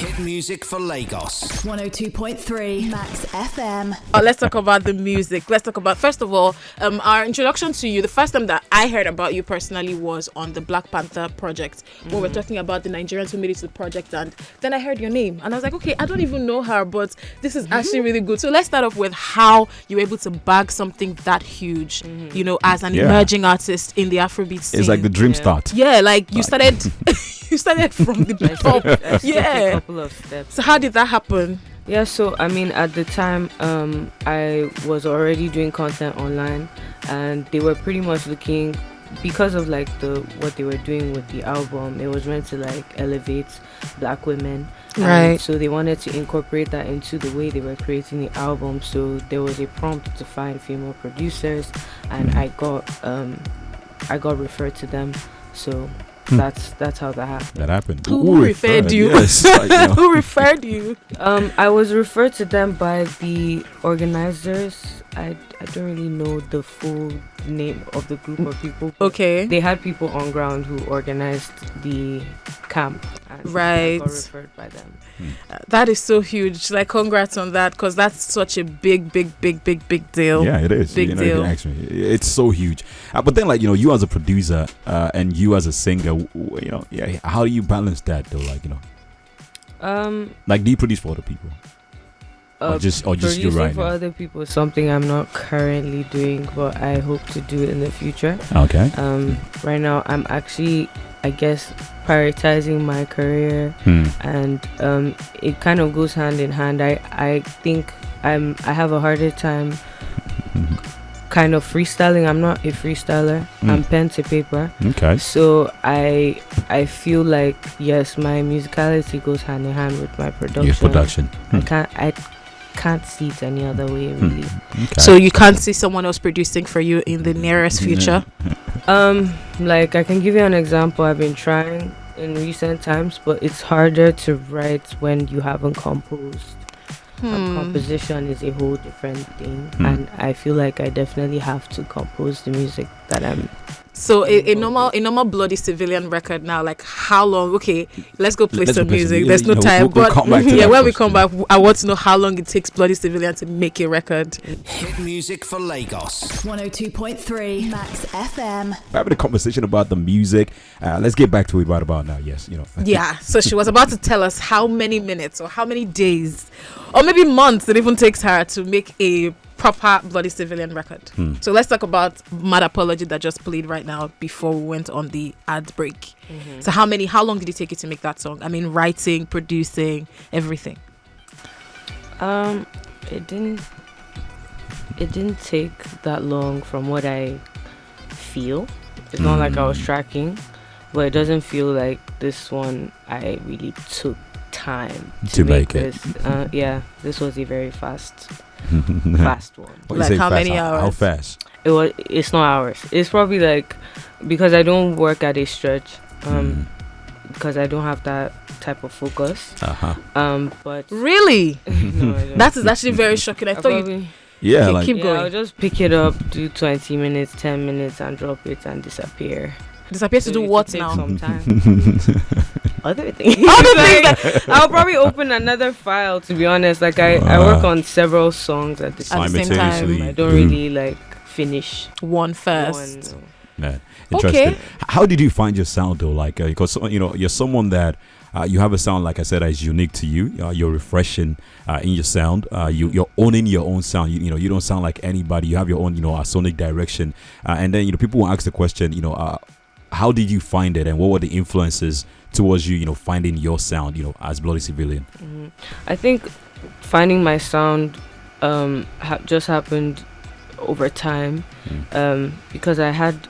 Hit music for Lagos. 102.3 Max FM. Let's talk about the music. Let's talk about, first of all, our introduction to you. The first time that I heard about you personally was on the Black Panther project, where we're talking about the Nigerians who made it to the project, and then I heard your name and I was like, okay, I don't even know her, but this is actually really good. So let's start off with how you were able to bag something that huge, you know, as an emerging artist in the Afrobeat scene. It's like the dream start. Yeah, like you started you started from the top. A couple of steps. So how did that happen? Yeah, so I mean, at the time, I was already doing content online, and they were pretty much looking, because of like what they were doing with the album. It was meant to like elevate Black women, Right. So they wanted to incorporate that into the way they were creating the album. So there was a prompt to find female producers, and I got referred to them. So that's how that happened. That happened. Who referred you? Yes, Who referred you? I was referred to them by the organizers. I don't really know the full name of the group of people. Okay. They had people on ground who organized the camp. And Right. I got referred by them. That is so huge. Like, congrats on that, because that's such a big deal. Yeah, it is. Big you deal. Actually, it's so huge. But then, like, you know, you as a producer and you as a singer, you know, how do you balance that though? Like, you know, like, do you produce for other people? Or just you producing right for now? other people is something I'm not currently doing, but I hope to do it in the future. Okay. Right now I'm actually, I guess, prioritizing my career, and it kind of goes hand in hand. I think I have a harder time kind of freestyling. I'm not a freestyler. I'm pen to paper. Okay. So I feel like, yes, my musicality goes hand in hand with my production. Your production. I can't see it any other way, really. Okay. So you can't see someone else producing for you in the nearest future? Like, I can give you an example. I've been trying in recent times, but it's harder to write when you haven't composed. Composition is a whole different thing, and I feel like I definitely have to compose the music that I'm. So a normal Bloody Civilian record now, like, how long? Okay, let's go play Let's some go play some music. music. There's no We'll time, but come back to that when we question. come back, I want to know how long it takes Bloody Civilian to make a record. Hit music for Lagos. 102.3 Max FM. We're having a conversation about the music. Let's get back to it right about now. Yes, you know. Yeah, so she was about to tell us how many minutes or how many days or maybe months it even takes her to make a proper Bloody Civilian record. So let's talk about Mad Apology that just played right now before we went on the ad break. So how long did it take you to make that song? I mean, writing, producing, everything. It didn't take that long from what I feel. It's not like I was tracking, but it doesn't feel like this one I really took time to make it. this. This was a very fast one. What you Like say how fast? many hours? How fast? It's not hours. It's probably like, because I don't work at a stretch, because I don't have that type of focus. But Really? no, I don't. That is actually very shocking. I thought you probably, Yeah, Okay, like keep going. I'll just pick it up, do 20 minutes, 10 minutes, and drop it and disappear. disappear to So do it what takes now? some time. Other things. I'll probably open another file, to be honest. Like, I work on several songs at the At the same simultaneously. time. I don't really like finish One first. one. Man, interesting. Okay. How did you find your sound though? Like, because you know, you're someone that you have a sound, like I said, that is unique to you. You're refreshing in your sound. You're owning your own sound. You know, you don't sound like anybody. You have your own, you know, sonic direction. And then, you know, people will ask the question, you know, how did you find it, and what were the influences towards you, you know, finding your sound, you know, as Bloody Civilian? I think finding my sound just happened over time, because I had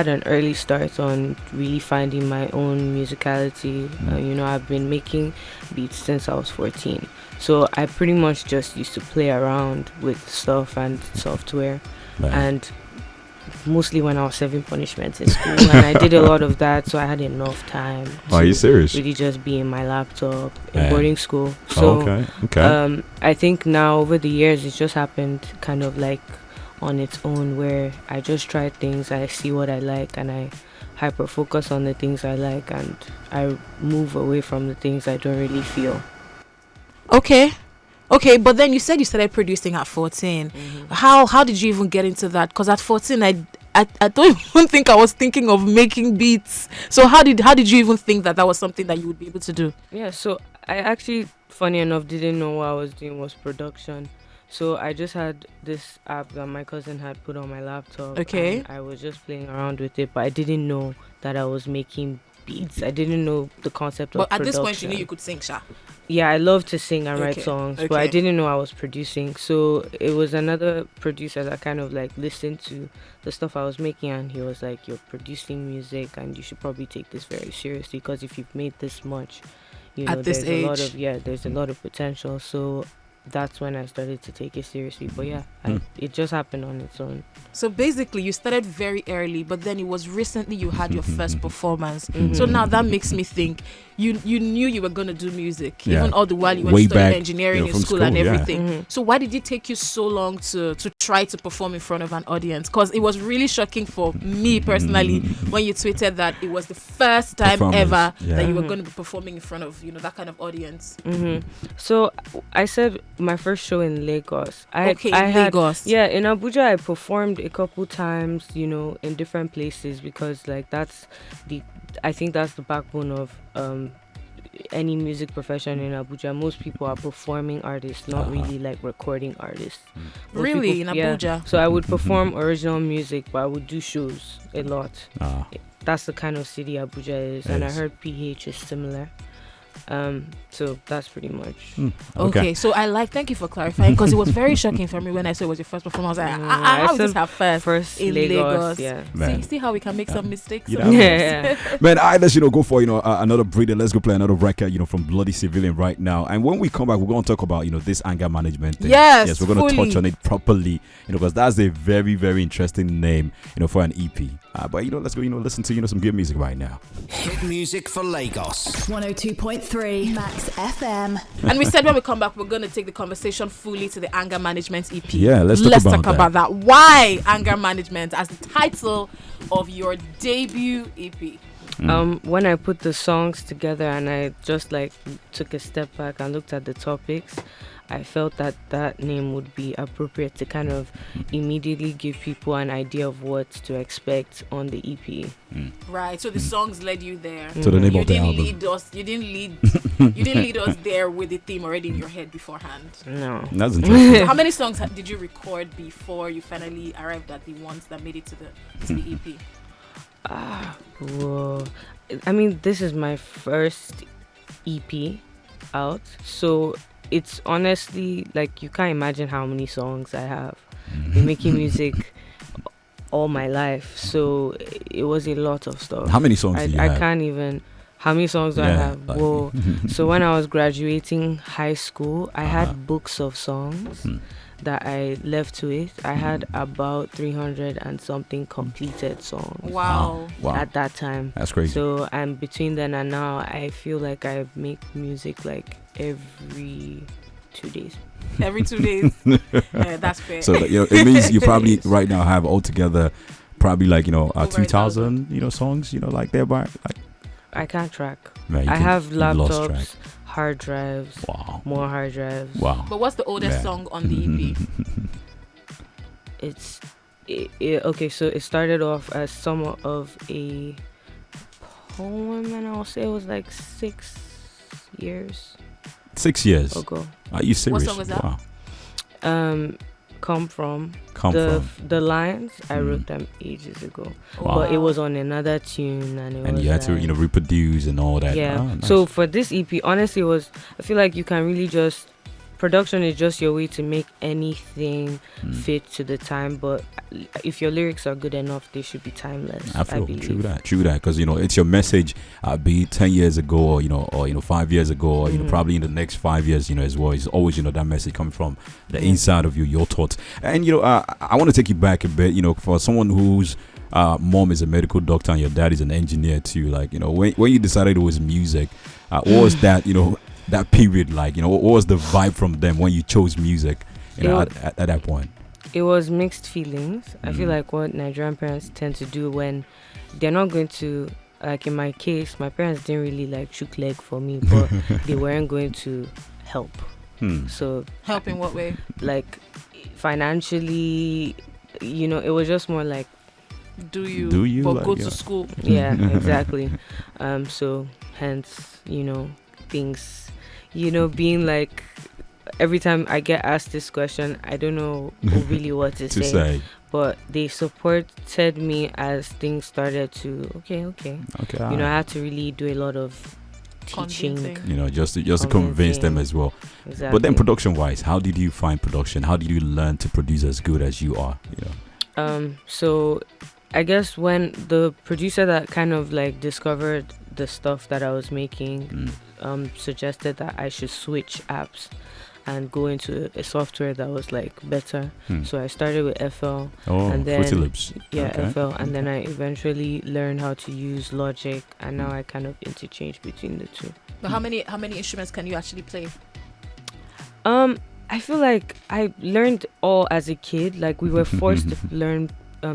an early start on really finding my own musicality. You know, I've been making beats since I was 14, so I pretty much just used to play around with stuff and software, and mostly when I was serving punishments in school, and I did a lot of that, so I had enough time to Are you serious? really just be in my laptop in Yeah. boarding school. So okay. I think now over the years it's just happened kind of like on its own, where I just try things, I see what I like, and I hyper focus on the things I like, and I move away from the things I don't really feel. Okay. Okay, but then you said you started producing at 14. How did you even get into that? Because at 14, I don't even think I was thinking of making beats. So how did you even think that was something that you would be able to do? Yeah, so I actually, funny enough, didn't know what I was doing was production. So I just had this app that my cousin had put on my laptop. Okay. And I was just playing around with it, but I didn't know that I was making beats. I didn't know the concept of But at production. this point, you knew you could sing, Sha. Yeah, I love to sing and write Okay, songs, but okay. I didn't know I was producing. So it was another producer that kind of like listened to the stuff I was making, and he was like, "You're producing music, and you should probably take this very seriously, because if you've made this much, you know, At this there's a lot age. of there's a lot of potential." So that's when I started to take it seriously. But yeah, it just happened on its own. So basically, you started very early, but then it was recently you had your first performance. So now that makes me think you knew you were going to do music, Yeah. even all the while you were Way studying back, engineering in from school and school, yeah. everything. So why did it take you so long to try to perform in front of an audience? Because it was really shocking for me personally when you tweeted that it was the first time Performance, ever yeah. that you were going to be performing in front of that kind of audience. So I said my first show in Lagos. I In Lagos. Yeah, in Abuja I performed a couple times, in different places, because like I think that's the backbone of any music profession in Abuja. Most people are performing artists, not really like recording artists. Most Really? people- In yeah. Abuja? So I would perform original music, but I would do shows a lot. Ah. That's the kind of city Abuja is, and I Yes. heard PH is similar. So that's pretty much. Okay, so thank you for clarifying, because it was very shocking for me when I saw it was your first performance. I was like, how is this her first in in Lagos? Lagos? Yeah. Man. See how we can make some mistakes. You know, sometimes. Man, let's go for another breather. Let's go play another record from Bloody Civilian right now. And when we come back, we're going to talk about this anger management thing. Yes, we're going to fully. touch on it properly. Because that's a very, very interesting name for an EP. But let's go listen to some good music right now. Hit music for Lagos. 102.3 Max FM. And we said when we come back, we're going to take the conversation fully to the anger management EP. Yeah, let's talk about that. Why anger management as the title of your debut E EP? When I put the songs together and I just like took a step back and looked at the topics, I felt that name would be appropriate to kind of immediately give people an idea of what to expect on the EP. Right, so the songs led you there. To the name You of the didn't album. lead us. You didn't lead us there with the theme already in your head beforehand. No. That's interesting. So how many songs did you record before you finally arrived at the ones that made it to the E EP? Whoa. I mean, this is my first EP out, so it's honestly like you can't imagine how many songs I have. Been making music all my life, so it was a lot of stuff. How many songs do you I have? can't even. How many songs do I have? like- Whoa. So when I was graduating high school, I had books of songs that I left to it. I had about 300 and something completed songs Wow. Wow. at that time. That's crazy. So and between then and now, I feel like I make music like every 2 days. Every 2 days. Yeah, that's fair. So it means you probably right now have altogether probably like 2,000 songs like thereby. Like, I can't track. man, I have you've lost track. laptops, hard drives, Wow. more hard drives. Wow. But what's the oldest Man. song on the EP? Okay, so it started off as somewhat of a poem, and I'll say it was like 6 years 6 years. ago. Are you serious? song was that? Wow. Come from Come from. the lines. I wrote them ages ago, Wow. but it was on another tune, and it And was you had to like- reproduce and all that. Yeah. Ah, nice. So for this EP, honestly, I feel like you can really just production is just your way to make anything fit to the time. But if your lyrics are good enough, they should be timeless. I feel believe. true that because it's your message. Be it 10 years ago or 5 years ago or probably in the next 5 years as well. It's always that message coming from the inside of you, your thoughts. And I want to take you back a bit. For someone whose mom is a medical doctor and your dad is an engineer too. Like when you decided it was music, what was that that period like? What was the vibe from them when you chose music? At that point? it was mixed feelings. I feel like what Nigerian parents tend to do when they're not going to, like in my case, my parents didn't really like shook leg for me, but they weren't going to help. So Help in what way? like financially, it was just more like, Do you? Do you, But like, go yeah. to school. yeah, exactly. So hence, things, being like, every time I get asked this question, I don't know really what to To say. say, But they supported me as things started to okay. okay, I had to really do a lot of teaching. Convincing. just to convince them Convincing. as well. Exactly. But then production-wise, how did you find production? How did you learn to produce as good as you are? So I guess when the producer that kind of like discovered the stuff that I was making suggested that I should switch apps and go into a software that was like better. So I started with FL. Oh, and then, Fruity Loops. Yeah, Okay. FL, and then I eventually learned how to use Logic, and now I kind of interchange between the two. But how many instruments can you actually play? I feel like I learned all as a kid. Like we were forced to learn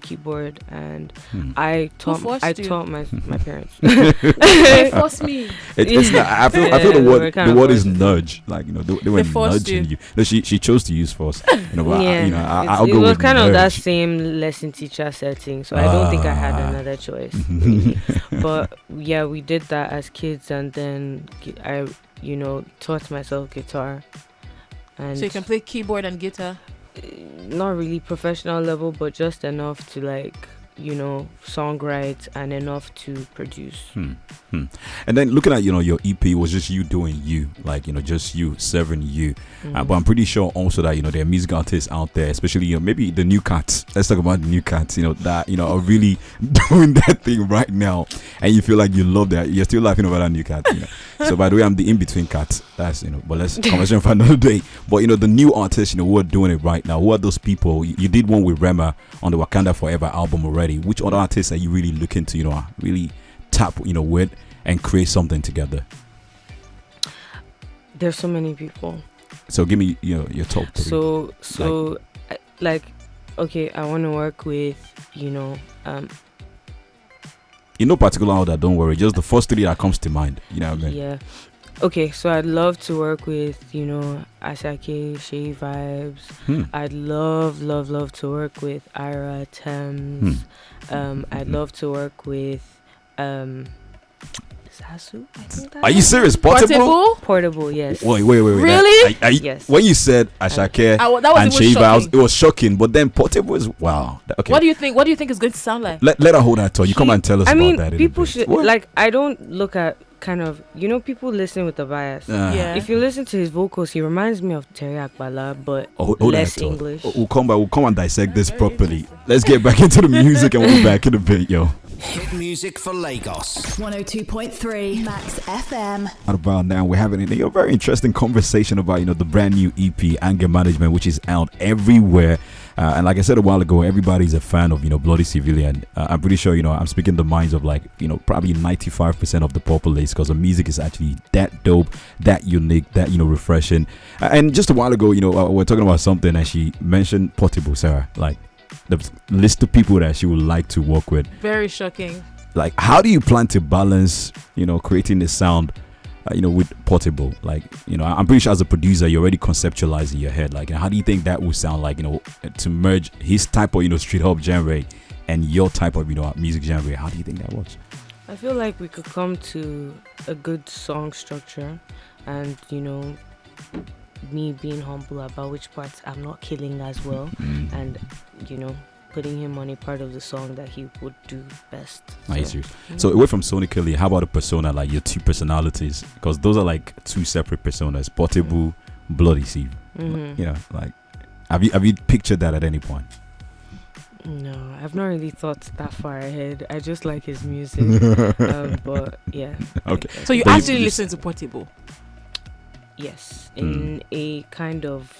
keyboard, and I taught forced you? my parents. They forced me. It's not, I feel Yeah, the we word were kind the of word is forced. nudge. Like they were They forced nudging you. you. No, she chose to use force. But I'll it go was with kind of that nudge. same lesson teacher setting, so I don't think I had another choice. Really. But yeah, we did that as kids, and then I taught myself guitar. And So you can play keyboard and guitar. not really professional level, but just enough to like songwrite and enough to produce. And then looking at your EP was just you doing you, like just you serving you. But I'm pretty sure also that there are music artists out there, especially maybe the new cats. Let's talk about the new cats. That are really doing that thing right now, and you feel like you love that. You're still laughing over that new cat. So by the way, I'm the in between cat. That's but let's conversation for another day. But the new artists who are doing it right now. Who are those people? You did one with Rema on the Wakanda Forever album already. Which other artists are you really looking to really tap with and create something together? There's so many people. So give me your top three. So okay, I want to work with in no particular order, don't worry, just the first three that comes to mind, what I mean? yeah. Okay, so I'd love to work with Asake, Shay Vibes. I'd love to work with Ira Thames. I'd love to work with Zazu. I think Are you serious? Portable? Portable, yes. Wait. Really? Yes. When you said Ashake That was and even Shay Vibes, shocking. it was shocking. But then Portable is wow. Okay. What do you think? What do you think it's going to sound like? Let her hold that thought. You come and tell us I about mean, that. people in a bit. should What? I don't look at kind of people listen with a bias. Yeah. If you listen to his vocals, he reminds me of Terry Akbala, but Hold less that thought. English. We'll come back. We'll come and dissect this properly. Let's get back into the music and we'll be back in a bit, yo. Hit music for Lagos. 102.3 Max FM. About now, we're having a very interesting conversation about the brand new EP Anger Management, which is out everywhere. And like I said a while ago, everybody's a fan of Bloody Civilian. I'm pretty sure I'm speaking the minds of probably 95% of the populace, because the music is actually that dope, that unique, that refreshing. And just a while ago, we're talking about something, and she mentioned Portable, Sarah, like the list of people that she would like to work with. Very shocking. Like, how do you plan to balance creating a sound with Portable? Like, I'm pretty sure as a producer you're already conceptualizing in your head, like, how do you think that would sound like, to merge his type of street hop genre and your type of music genre? How do you think that works? I feel like we could come to a good song structure, and me being humble about which parts I'm not killing as well, and putting him on a part of the song that he would do best. So away from Sony Kelly, how about a persona, like your two personalities? Because those are like two separate personas. Portable, Bloody Steve. Like, have you pictured that at any point? No, I've not really thought that far ahead. I just like his music. But yeah. Okay. So you But actually listen to Portable? Yes, in a kind of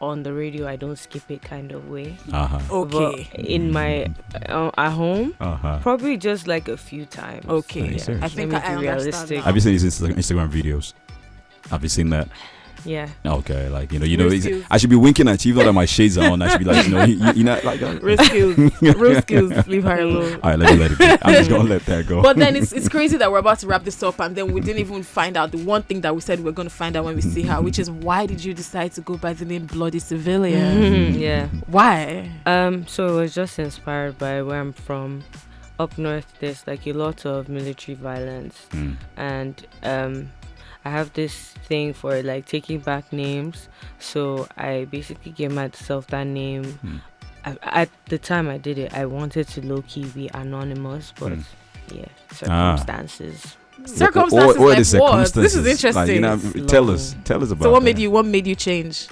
on the radio, I don't skip it kind of way. Okay. But in my at home, probably just like a few times. Okay. Yeah. I think Let me I be Have understand realistic. now. you seen his Instagram videos? Have you seen that? Yeah. Okay, like Real skills. I should be winking at you, even though my shades are on. I should be like, you're not like. Real skills. Leave her alone. All right, let it be. I'm just gonna let that go. But then it's crazy that we're about to wrap this up, and then we didn't even find out the one thing that we said we're going to find out when we see her, which is why did you decide to go by the name Bloody Civilian? Yeah. Why? So it was just inspired by where I'm from. Up north, there's like a lot of military violence, and I have this thing for like taking back names. So I basically gave myself that name. At the time I did it, I wanted to low-key be anonymous, but circumstances. Circumstances or like the what? circumstances. This is interesting. Like, tell us about. So what that. made you change?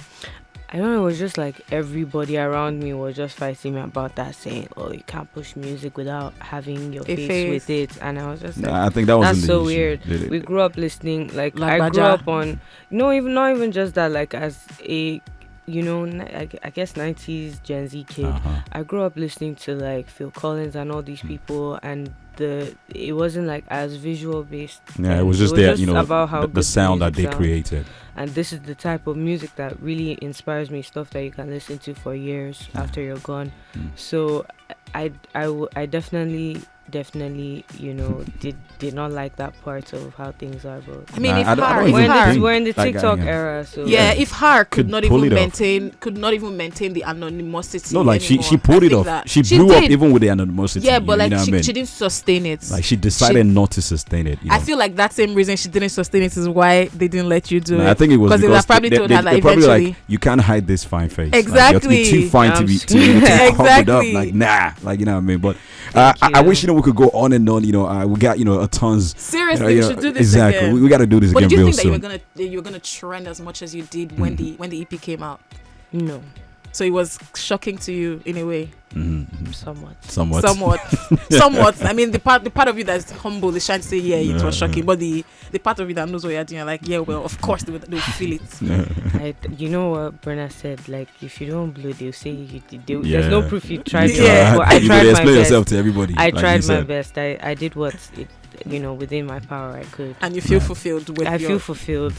I don't know, it was just like everybody around me was just fighting me about that, saying, oh, you can't push music without having your face with it. And I was just like, I think that was that's so weird. We grew up listening, like I grew up on, not even just that, like as a, I guess 90s Gen Z kid, I grew up listening to like Phil Collins and all these people, and it wasn't like as visual based. Yeah, it was just there, about how the sound that they created. And this is the type of music that really inspires me, stuff that you can listen to for years after you're gone. So I definitely did not like that part of how things are, but I mean, we're in the TikTok era, so if her could not even maintain the anonymity. No, like she pulled it off. She blew up even with the anonymity. Yeah, but like she didn't sustain it. Like she decided not to sustain it. I feel like that same reason she didn't sustain it is why they didn't let you do it. I think it was because they probably told her that eventually, like, you can't hide this fine face. Exactly, like, you're too fine to be covered up. Like like what I mean. But I wish we could go on and on. We got a tons. Seriously, we should do this exactly. again. We got to do this but again. Do you real think soon. that you were gonna trend as much as you did when the EP came out? No. So it was shocking to you in a way. Somewhat. I mean, the part of you that's humble is trying to say, it was shocking, but the part of you that knows what you're doing, like, well, of course they'll feel it. You know what Brenna said? Like, if you don't blow, they'll say you did. There's no proof you tried. But I tried my best. Yourself to everybody. I tried my best. I did what within my power I could. And you feel fulfilled with I feel fulfilled.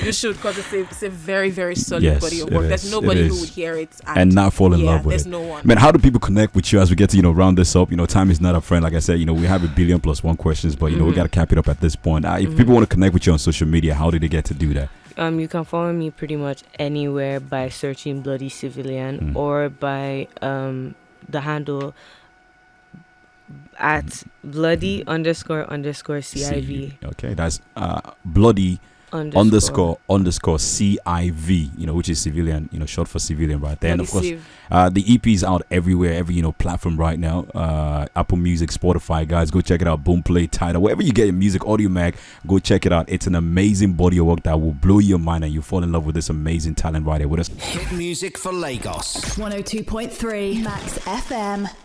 You should, because it's a very, very solid body of work. There's nobody who would hear it and not fall in love with it. There's no one. Man, how do people connect with you as we get to round this up? Time is not a friend. Like I said, we have 1 billion plus one questions, but we got to cap it up at this point. If people want to connect with you on social media, how do they get to do that? You can follow me pretty much anywhere by searching Bloody Civilian or by the handle at bloody__CIV. Okay, that's bloody underscore CIV, which is civilian, short for civilian right there. And of course, the EP is out everywhere, every platform right now. Apple Music, Spotify, guys, go check it out. Boomplay, Tidal, wherever you get your music, Audio Mag, go check it out. It's an amazing body of work that will blow your mind, and you fall in love with this amazing talent right here with us. Hit music for Lagos. 102.3 Max FM.